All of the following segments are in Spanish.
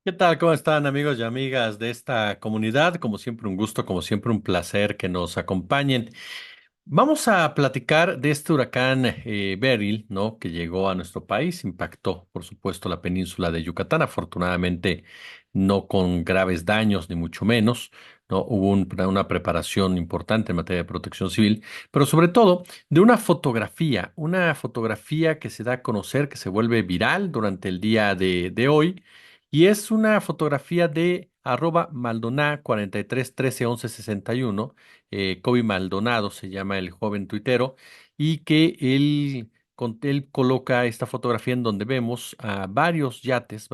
¿Qué tal? ¿Cómo están amigos y amigas de esta comunidad? Como siempre un gusto, como siempre un placer que nos acompañen. Vamos a platicar de este huracán Beryl, ¿no? Que llegó a nuestro país, impactó, por supuesto, la península de Yucatán. Afortunadamente, no con graves daños, ni mucho menos, ¿no? Hubo una preparación importante en materia de protección civil, pero sobre todo de una fotografía que se da a conocer, que se vuelve viral durante el día de hoy, y es una fotografía de @Maldonado 43 13 11 61. Kobe Maldonado se llama el joven tuitero, y que él coloca esta fotografía en donde vemos a varios yates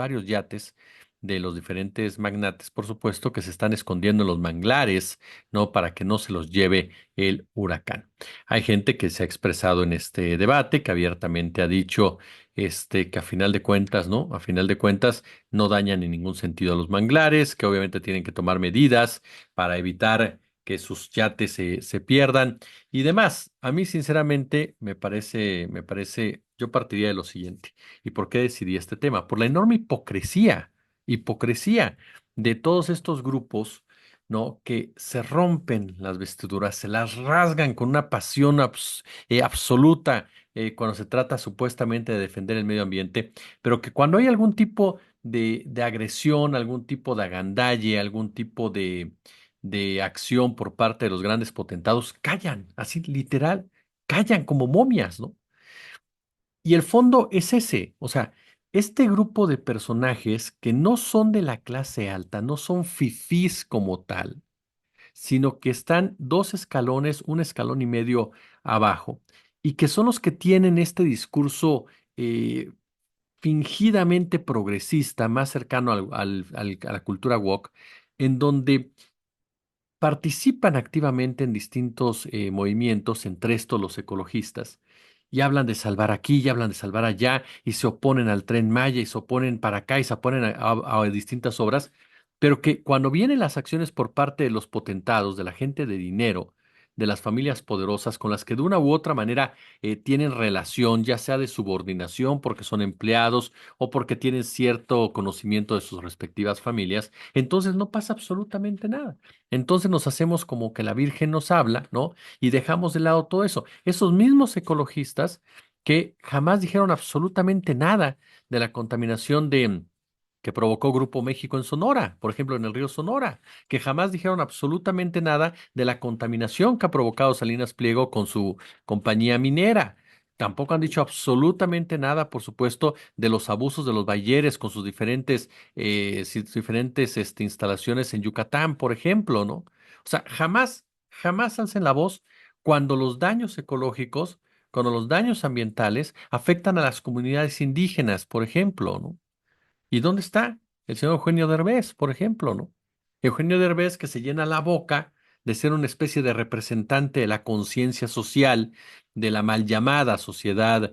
de los diferentes magnates, por supuesto, que se están escondiendo en los manglares, ¿no? Para que no se los lleve el huracán. Hay gente que se ha expresado en este debate, que abiertamente ha dicho que a final de cuentas, ¿no? A final de cuentas no dañan en ningún sentido a los manglares, que obviamente tienen que tomar medidas para evitar que sus yates se pierdan y demás. A mí, sinceramente, yo partiría de lo siguiente. ¿Y por qué decidí este tema? Por la enorme hipocresía de todos estos grupos, ¿no? Que se rompen las vestiduras, se las rasgan con una pasión absoluta cuando se trata supuestamente de defender el medio ambiente, pero que cuando hay algún tipo de agresión, algún tipo de agandalle, algún tipo de acción por parte de los grandes potentados, callan, así literal, callan como momias, ¿no? Y el fondo es ese, o sea, este grupo de personajes que no son de la clase alta, no son fifís como tal, sino que están dos escalones, un escalón y medio abajo, y que son los que tienen este discurso fingidamente progresista, más cercano a la cultura woke, en donde participan activamente en distintos movimientos, entre estos los ecologistas, y hablan de salvar aquí, y hablan de salvar allá, y se oponen al Tren Maya, y se oponen para acá, y se oponen a distintas obras, pero que cuando vienen las acciones por parte de los potentados, de la gente de dinero, de las familias poderosas, con las que de una u otra manera tienen relación, ya sea de subordinación porque son empleados o porque tienen cierto conocimiento de sus respectivas familias, entonces no pasa absolutamente nada. Entonces nos hacemos como que la Virgen nos habla, ¿no? Y dejamos de lado todo eso. Esos mismos ecologistas que jamás dijeron absolutamente nada de la contaminación que provocó Grupo México en Sonora, por ejemplo, en el río Sonora, que jamás dijeron absolutamente nada de la contaminación que ha provocado Salinas Pliego con su compañía minera. Tampoco han dicho absolutamente nada, por supuesto, de los abusos de los Bayeres con sus diferentes instalaciones en Yucatán, por ejemplo, ¿no? O sea, jamás alcen la voz cuando los daños ecológicos, cuando los daños ambientales afectan a las comunidades indígenas, por ejemplo, ¿no? ¿Y dónde está el señor Eugenio Derbez, por ejemplo, ¿no? Eugenio Derbez, que se llena la boca de ser una especie de representante de la conciencia social, de la mal llamada sociedad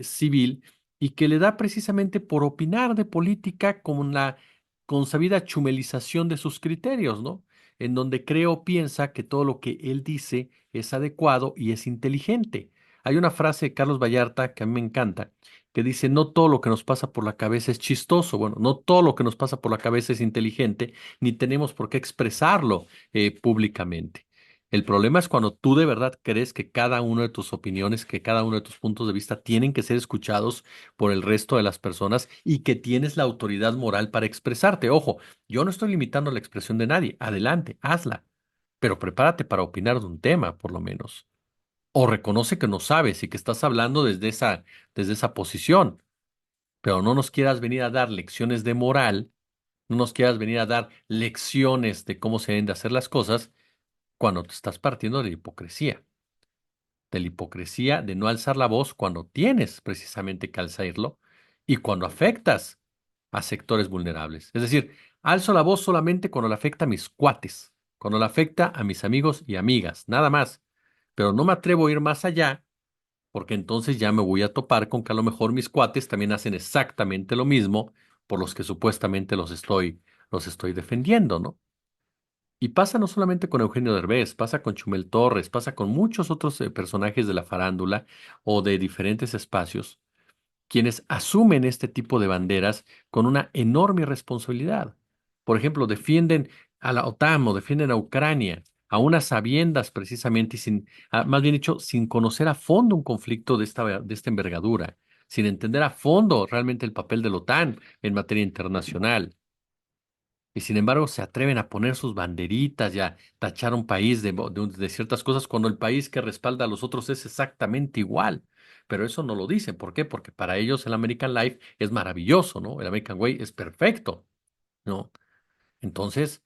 civil, y que le da precisamente por opinar de política con la consabida chumelización de sus criterios, ¿no? En donde cree o piensa que todo lo que él dice es adecuado y es inteligente. Hay una frase de Carlos Vallarta que a mí me encanta, que dice, no todo lo que nos pasa por la cabeza es chistoso. Bueno, no todo lo que nos pasa por la cabeza es inteligente, ni tenemos por qué expresarlo públicamente. El problema es cuando tú de verdad crees que cada una de tus opiniones, que cada uno de tus puntos de vista tienen que ser escuchados por el resto de las personas y que tienes la autoridad moral para expresarte. Ojo, yo no estoy limitando la expresión de nadie. Adelante, hazla. Pero prepárate para opinar de un tema, por lo menos. O reconoce que no sabes y que estás hablando desde esa posición, pero no nos quieras venir a dar lecciones de moral, no nos quieras venir a dar lecciones de cómo se deben de hacer las cosas cuando te estás partiendo de la hipocresía de no alzar la voz cuando tienes precisamente que alzarlo y cuando afectas a sectores vulnerables. Es decir, alzo la voz solamente cuando le afecta a mis cuates, cuando le afecta a mis amigos y amigas, nada más. Pero no me atrevo a ir más allá porque entonces ya me voy a topar con que a lo mejor mis cuates también hacen exactamente lo mismo por los que supuestamente los estoy defendiendo, ¿no? Y pasa no solamente con Eugenio Derbez, pasa con Chumel Torres, pasa con muchos otros personajes de la farándula o de diferentes espacios quienes asumen este tipo de banderas con una enorme responsabilidad. Por ejemplo, defienden a la OTAN o defienden a Ucrania, a unas sabiendas precisamente, y sin, más bien dicho, sin conocer a fondo un conflicto de esta envergadura, sin entender a fondo realmente el papel de la OTAN en materia internacional. Y sin embargo se atreven a poner sus banderitas y a tachar a un país de ciertas cosas cuando el país que respalda a los otros es exactamente igual. Pero eso no lo dicen. ¿Por qué? Porque para ellos el American Life es maravilloso, ¿no? El American Way es perfecto, ¿no? Entonces,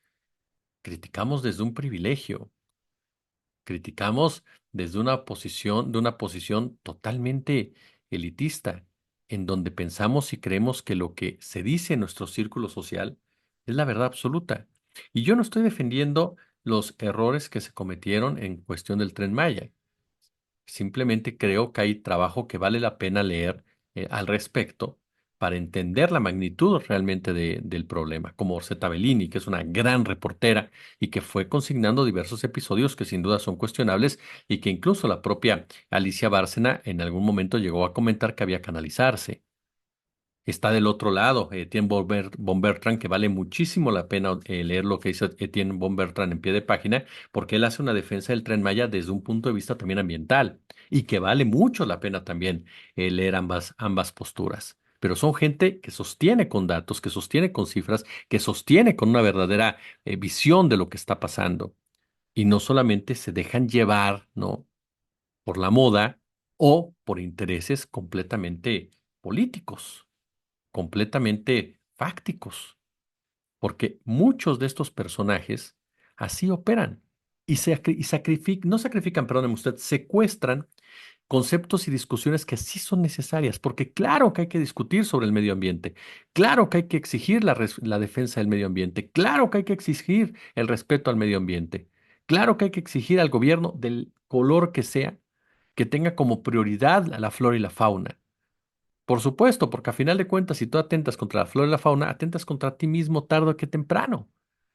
criticamos desde un privilegio, criticamos desde de una posición totalmente elitista, en donde pensamos y creemos que lo que se dice en nuestro círculo social es la verdad absoluta. Y yo no estoy defendiendo los errores que se cometieron en cuestión del Tren Maya. Simplemente creo que hay trabajo que vale la pena leer al respecto para entender la magnitud realmente del problema, como Orsetta Bellini, que es una gran reportera y que fue consignando diversos episodios que sin duda son cuestionables y que incluso la propia Alicia Bárcena en algún momento llegó a comentar que había que analizarse. Está del otro lado, Etienne von Bertrand, que vale muchísimo la pena leer lo que dice Etienne von Bertrand en pie de página, porque él hace una defensa del Tren Maya desde un punto de vista también ambiental, y que vale mucho la pena también leer ambas posturas. Pero son gente que sostiene con datos, que sostiene con cifras, que sostiene con una verdadera visión de lo que está pasando. Y no solamente se dejan llevar, ¿no? Por la moda o por intereses completamente políticos, completamente fácticos, porque muchos de estos personajes así operan no sacrifican, perdóneme usted, secuestran conceptos y discusiones que sí son necesarias, porque claro que hay que discutir sobre el medio ambiente, claro que hay que exigir la defensa del medio ambiente, claro que hay que exigir el respeto al medio ambiente, claro que hay que exigir al gobierno del color que sea, que tenga como prioridad a la flora y la fauna. Por supuesto, porque a final de cuentas, si tú atentas contra la flora y la fauna, atentas contra ti mismo tarde que temprano.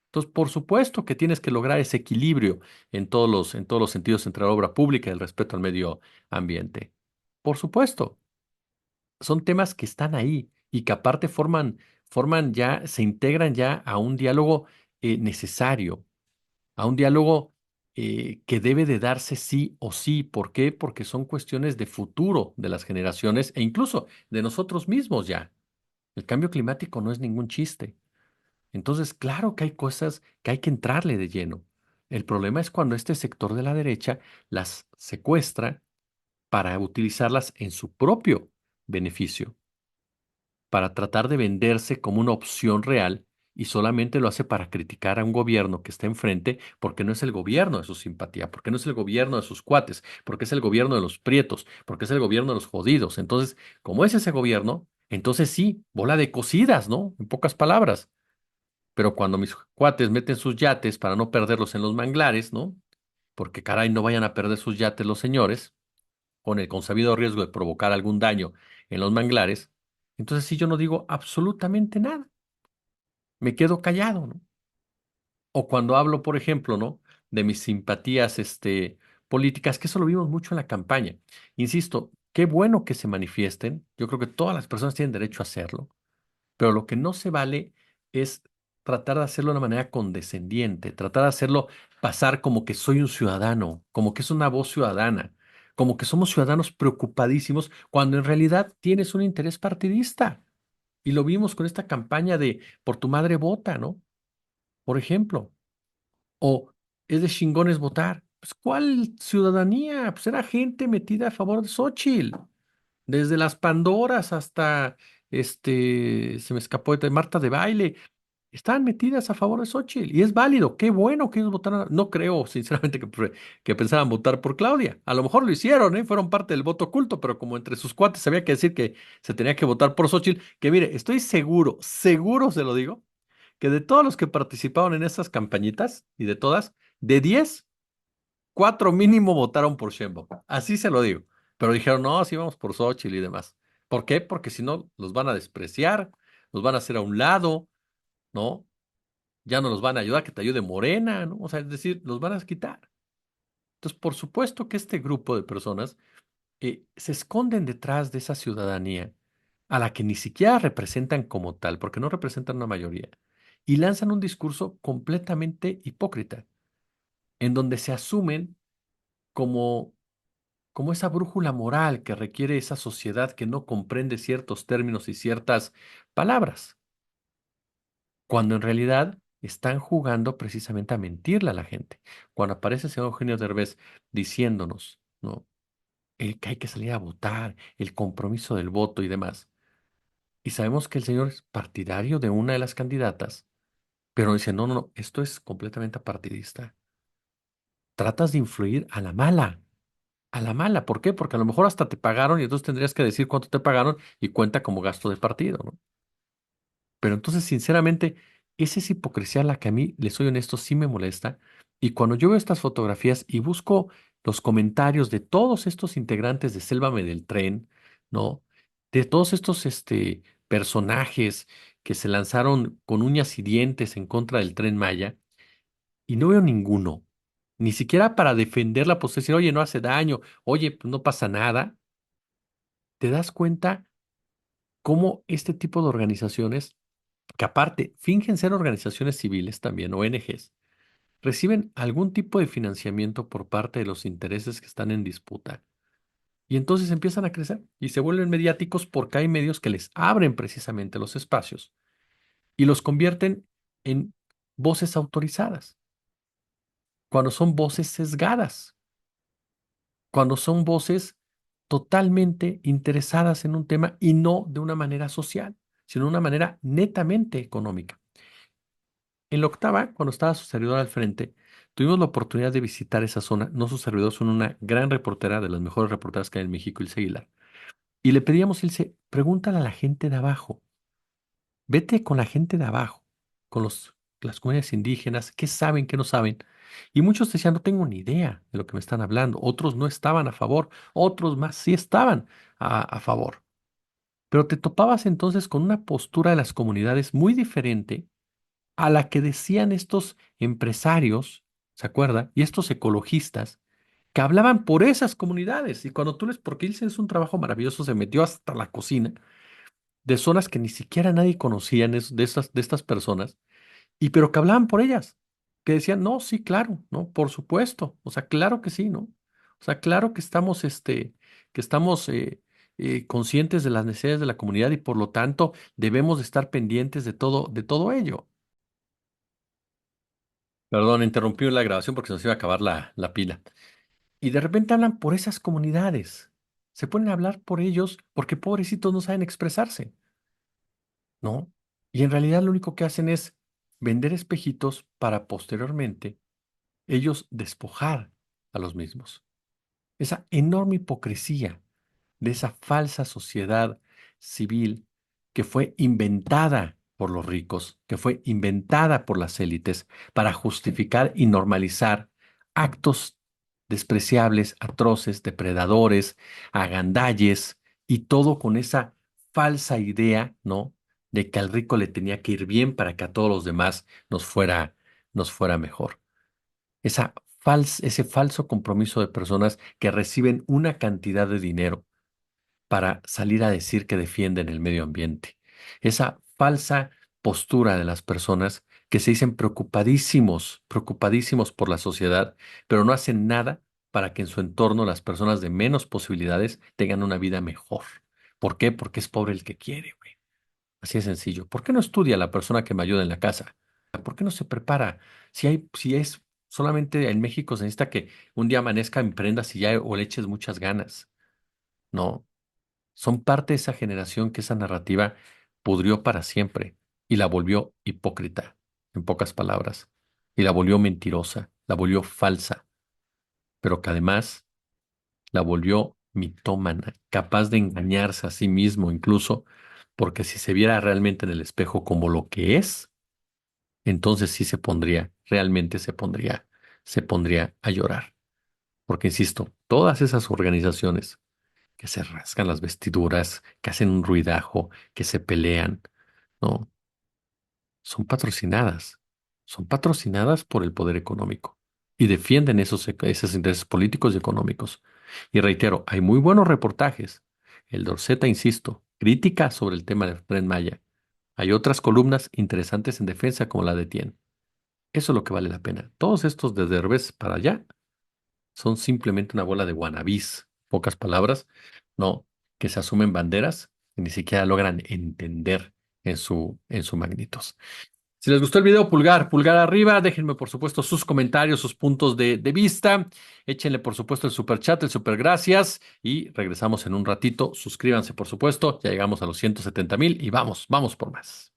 Entonces, por supuesto que tienes que lograr ese equilibrio en todos los sentidos entre la obra pública y el respeto al medio ambiente. Por supuesto, son temas que están ahí y que aparte forman ya, se integran ya a un diálogo necesario, a un diálogo que debe de darse sí o sí. ¿Por qué? Porque son cuestiones de futuro de las generaciones e incluso de nosotros mismos ya. El cambio climático no es ningún chiste. Entonces, claro que hay cosas que hay que entrarle de lleno. El problema es cuando este sector de la derecha las secuestra para utilizarlas en su propio beneficio, para tratar de venderse como una opción real y solamente lo hace para criticar a un gobierno que está enfrente porque no es el gobierno de su simpatía, porque no es el gobierno de sus cuates, porque es el gobierno de los prietos, porque es el gobierno de los jodidos. Entonces, como es ese gobierno, entonces sí, bola de cocidas, ¿no? En pocas palabras. Pero cuando mis cuates meten sus yates para no perderlos en los manglares, ¿no? Porque caray, no vayan a perder sus yates los señores, con el consabido riesgo de provocar algún daño en los manglares, entonces sí yo no digo absolutamente nada, me quedo callado, ¿no? O cuando hablo, por ejemplo, ¿no? De mis simpatías, políticas, que eso lo vimos mucho en la campaña. Insisto, qué bueno que se manifiesten, yo creo que todas las personas tienen derecho a hacerlo. Pero lo que no se vale es tratar de hacerlo de una manera condescendiente, tratar de hacerlo pasar como que soy un ciudadano, como que es una voz ciudadana, como que somos ciudadanos preocupadísimos, cuando en realidad tienes un interés partidista. Y lo vimos con esta campaña de Por tu madre vota, ¿no? Por ejemplo. O es de chingones votar. Pues, ¿cuál ciudadanía? Pues era gente metida a favor de Xóchitl. Desde las Pandoras hasta, se me escapó de Marta de Baile, están metidas a favor de Xóchitl. Y es válido, qué bueno que ellos votaron. No creo, sinceramente, que pensaban votar por Claudia. A lo mejor lo hicieron, ¿eh? Fueron parte del voto oculto, pero como entre sus cuates había que decir que se tenía que votar por Xóchitl, que mire, estoy seguro, seguro se lo digo, que de todos los que participaron en esas campañitas, y de todas, de 10 4 mínimo votaron por Sheinbaum. Así se lo digo. Pero dijeron, no, sí vamos por Xochitl y demás. ¿Por qué? Porque si no, los van a despreciar, los van a hacer a un lado, ¿no? Ya no los van a ayudar, que te ayude Morena, ¿no? O sea, es decir, los van a quitar. Entonces, por supuesto que este grupo de personas se esconden detrás de esa ciudadanía a la que ni siquiera representan como tal, porque no representan una mayoría, y lanzan un discurso completamente hipócrita, en donde se asumen como, como esa brújula moral que requiere esa sociedad que no comprende ciertos términos y ciertas palabras, cuando en realidad están jugando precisamente a mentirle a la gente. Cuando aparece el señor Eugenio Derbez diciéndonos, ¿no? Que hay que salir a votar, el compromiso del voto y demás. Y sabemos que el señor es partidario de una de las candidatas, pero dice, no, no, no, esto es completamente apartidista. Tratas de influir a la mala, a la mala. ¿Por qué? Porque a lo mejor hasta te pagaron y entonces tendrías que decir cuánto te pagaron y cuenta como gasto de partido, ¿no? Pero entonces, sinceramente, esa es hipocresía la que a mí, les soy honesto, sí me molesta. Y cuando yo veo estas fotografías y busco los comentarios de todos estos integrantes de Sélvame del Tren, ¿no? De todos estos personajes que se lanzaron con uñas y dientes en contra del Tren Maya, y no veo ninguno, ni siquiera para defender la posesión, oye, no hace daño, oye, pues no pasa nada, te das cuenta cómo este tipo de organizaciones que aparte fingen ser organizaciones civiles también, ONGs, reciben algún tipo de financiamiento por parte de los intereses que están en disputa. Y entonces empiezan a crecer y se vuelven mediáticos porque hay medios que les abren precisamente los espacios y los convierten en voces autorizadas, cuando son voces sesgadas, cuando son voces totalmente interesadas en un tema y no de una manera social, sino de una manera netamente económica. En la octava, cuando estaba su servidor al frente, tuvimos la oportunidad de visitar esa zona. No, su servidor son una gran reportera, de las mejores reporteras que hay en México, Ilse Aguilar. Y le pedíamos, Ilse, pregúntale a la gente de abajo, vete con la gente de abajo, con las comunidades indígenas, qué saben, qué no saben. Y muchos decían, no tengo ni idea de lo que me están hablando. Otros no estaban a favor, otros más sí estaban a favor. Pero te topabas entonces con una postura de las comunidades muy diferente a la que decían estos empresarios, ¿se acuerda? Y estos ecologistas que hablaban por esas comunidades. Y cuando tú les, porque él hizo un trabajo maravilloso, se metió hasta la cocina de zonas que ni siquiera nadie conocía de estas personas, y pero que hablaban por ellas, que decían, no, sí, claro, ¿no? Por supuesto, o sea, claro que sí, ¿no? O sea, claro que estamos conscientes de las necesidades de la comunidad y por lo tanto debemos de estar pendientes de todo ello. Perdón, interrumpí la grabación porque se nos iba a acabar la pila. Y de repente hablan por esas comunidades. Se ponen a hablar por ellos porque pobrecitos no saben expresarse, ¿no? Y en realidad lo único que hacen es vender espejitos para posteriormente ellos despojar a los mismos. Esa enorme hipocresía de esa falsa sociedad civil que fue inventada por los ricos, que fue inventada por las élites para justificar y normalizar actos despreciables, atroces, depredadores, agandalles y todo con esa falsa idea, ¿no? De que al rico le tenía que ir bien para que a todos los demás nos fuera mejor. Ese falso compromiso de personas que reciben una cantidad de dinero para salir a decir que defienden el medio ambiente. Esa falsa postura de las personas que se dicen preocupadísimos, preocupadísimos por la sociedad, pero no hacen nada para que en su entorno las personas de menos posibilidades tengan una vida mejor. ¿Por qué? Porque es pobre el que quiere, güey. Así es sencillo. ¿Por qué no estudia la persona que me ayuda en la casa? ¿Por qué no se prepara? Si es solamente en México se necesita que un día amanezca en prendas y ya o le eches muchas ganas. No, son parte de esa generación que esa narrativa pudrió para siempre y la volvió hipócrita, en pocas palabras, y la volvió mentirosa, la volvió falsa, pero que además la volvió mitómana, capaz de engañarse a sí mismo incluso, porque si se viera realmente en el espejo como lo que es, entonces sí realmente se pondría a llorar. Porque insisto, todas esas organizaciones que se rasgan las vestiduras, que hacen un ruidajo, que se pelean, ¿no? Son patrocinadas por el poder económico y defienden esos intereses políticos y económicos. Y reitero, hay muy buenos reportajes. El Dorceta, insisto, crítica sobre el tema del Tren Maya. Hay otras columnas interesantes en defensa como la de Tien. Eso es lo que vale la pena. Todos estos desde Derbez para allá son simplemente una bola de wannabis, pocas palabras, no, que se asumen banderas y ni siquiera logran entender en su magnitud. Si les gustó el video, pulgar arriba, déjenme por supuesto sus comentarios, sus puntos de vista, échenle por supuesto el super chat, el super gracias y regresamos en un ratito. Suscríbanse por supuesto, ya llegamos a los 170,000 y vamos por más.